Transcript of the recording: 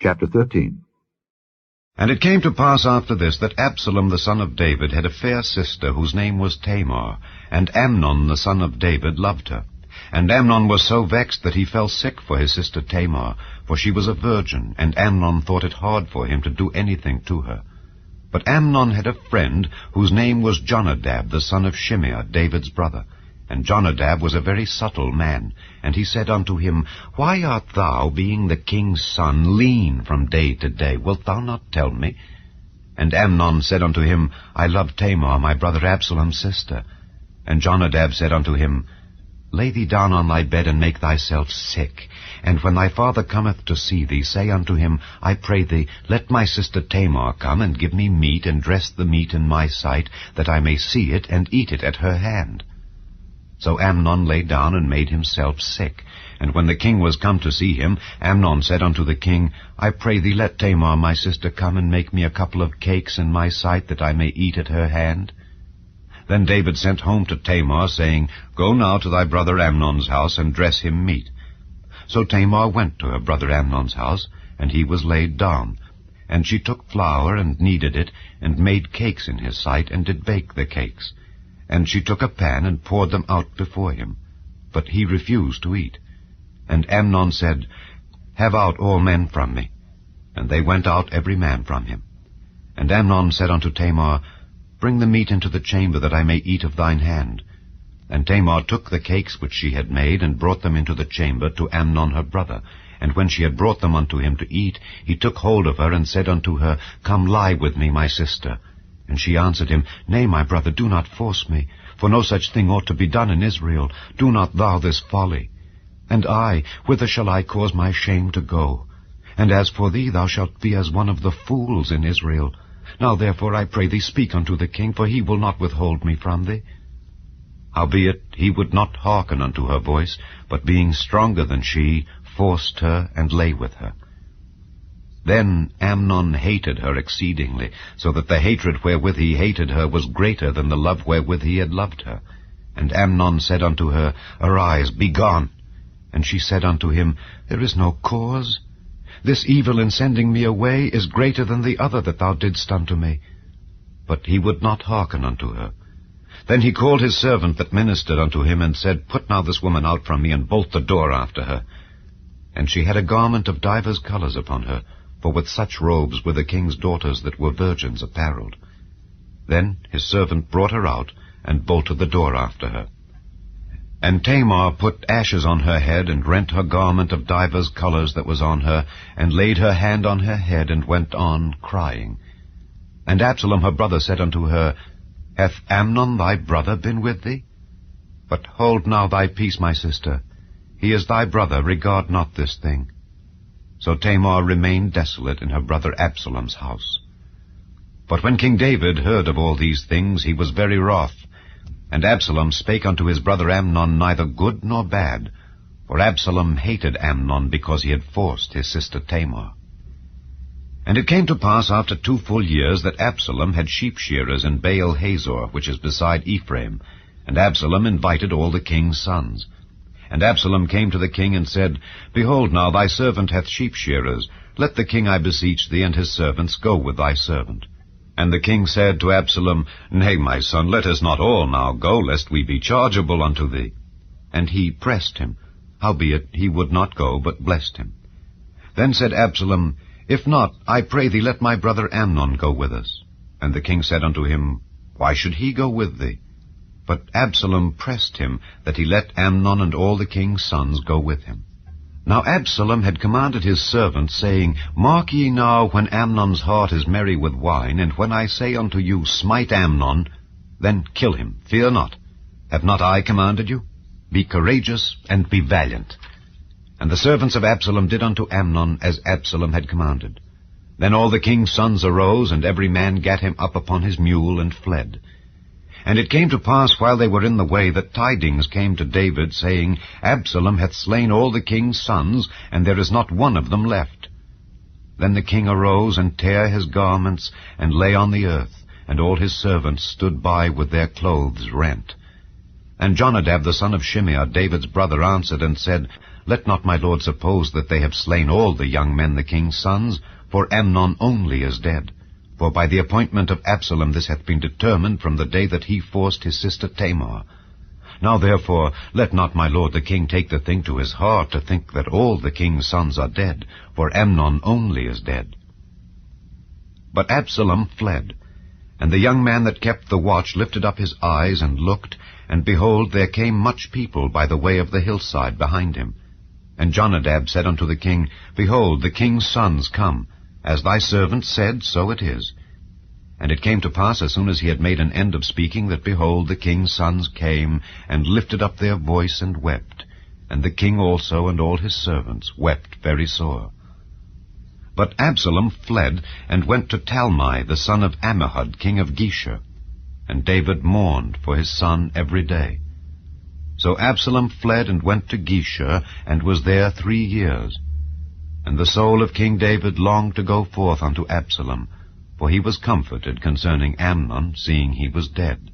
Chapter 13. And it came to pass after this that Absalom the son of David had a fair sister whose name was Tamar, and Amnon the son of David loved her. And Amnon was so vexed that he fell sick for his sister Tamar, for she was a virgin, and Amnon thought it hard for him to do anything to her. But Amnon had a friend whose name was Jonadab the son of Shimeah, David's brother. And Jonadab was a very subtle man, and he said unto him, Why art thou, being the king's son, lean from day to day? Wilt thou not tell me? And Amnon said unto him, I love Tamar, my brother Absalom's sister. And Jonadab said unto him, Lay thee down on thy bed, and make thyself sick. And when thy father cometh to see thee, say unto him, I pray thee, let my sister Tamar come, and give me meat, and dress the meat in my sight, that I may see it, and eat it at her hand. So Amnon lay down and made himself sick. And when the king was come to see him, Amnon said unto the king, I pray thee, let Tamar my sister come and make me a couple of cakes in my sight, that I may eat at her hand. Then David sent home to Tamar, saying, Go now to thy brother Amnon's house, and dress him meat. So Tamar went to her brother Amnon's house, and he was laid down. And she took flour, and kneaded it, and made cakes in his sight, and did bake the cakes. And she took a pan, and poured them out before him. But he refused to eat. And Amnon said, Have out all men from me. And they went out every man from him. And Amnon said unto Tamar, Bring the meat into the chamber, that I may eat of thine hand. And Tamar took the cakes which she had made, and brought them into the chamber to Amnon her brother. And when she had brought them unto him to eat, he took hold of her, and said unto her, Come lie with me, my sister. And she answered him, Nay, my brother, do not force me, for no such thing ought to be done in Israel. Do not thou this folly. And I, whither shall I cause my shame to go? And as for thee, thou shalt be as one of the fools in Israel. Now therefore I pray thee, speak unto the king, for he will not withhold me from thee. Howbeit he would not hearken unto her voice, but being stronger than she, forced her, and lay with her. Then Amnon hated her exceedingly, so that the hatred wherewith he hated her was greater than the love wherewith he had loved her. And Amnon said unto her, Arise, be gone. And she said unto him, There is no cause. This evil in sending me away is greater than the other that thou didst unto me. But he would not hearken unto her. Then he called his servant that ministered unto him, and said, Put now this woman out from me, and bolt the door after her. And she had a garment of divers colours upon her, for with such robes were the king's daughters that were virgins apparelled. Then his servant brought her out, and bolted the door after her. And Tamar put ashes on her head, and rent her garment of divers colours that was on her, and laid her hand on her head, and went on crying. And Absalom her brother said unto her, Hath Amnon thy brother been with thee? But hold now thy peace, my sister. He is thy brother, regard not this thing. So Tamar remained desolate in her brother Absalom's house. But when King David heard of all these things, he was very wroth. And Absalom spake unto his brother Amnon neither good nor bad, for Absalom hated Amnon because he had forced his sister Tamar. And it came to pass after 2 full years that Absalom had sheep shearers in Baal Hazor, which is beside Ephraim, and Absalom invited all the king's sons. And Absalom came to the king and said, Behold now, thy servant hath sheep shearers. Let the king, I beseech thee, and his servants go with thy servant. And the king said to Absalom, Nay, my son, let us not all now go, lest we be chargeable unto thee. And he pressed him. Howbeit he would not go, but blessed him. Then said Absalom, If not, I pray thee, let my brother Amnon go with us. And the king said unto him, Why should he go with thee? But Absalom pressed him, that he let Amnon and all the king's sons go with him. Now Absalom had commanded his servants, saying, Mark ye now when Amnon's heart is merry with wine, and when I say unto you, Smite Amnon, then kill him, fear not. Have not I commanded you? Be courageous, and be valiant. And the servants of Absalom did unto Amnon as Absalom had commanded. Then all the king's sons arose, and every man gat him up upon his mule, and fled. And it came to pass, while they were in the way, that tidings came to David, saying, Absalom hath slain all the king's sons, and there is not one of them left. Then the king arose, and tare his garments, and lay on the earth, and all his servants stood by with their clothes rent. And Jonadab the son of Shimeah, David's brother, answered and said, let not my lord suppose that they have slain all the young men the king's sons, for Amnon only is dead. For by the appointment of Absalom this hath been determined from the day that he forced his sister Tamar. Now therefore let not my lord the king take the thing to his heart to think that all the king's sons are dead, for Amnon only is dead. But Absalom fled, and the young man that kept the watch lifted up his eyes and looked, and behold, there came much people by the way of the hillside behind him. And Jonadab said unto the king, Behold, the king's sons come. As thy servant said, so it is. And it came to pass, as soon as he had made an end of speaking, that, behold, the king's sons came, and lifted up their voice, and wept. And the king also and all his servants wept very sore. But Absalom fled, and went to Talmai, the son of Ammihud, king of Geshur. And David mourned for his son every day. So Absalom fled and went to Geshur, and was there 3 years. And the soul of King David longed to go forth unto Absalom, for he was comforted concerning Amnon, seeing he was dead.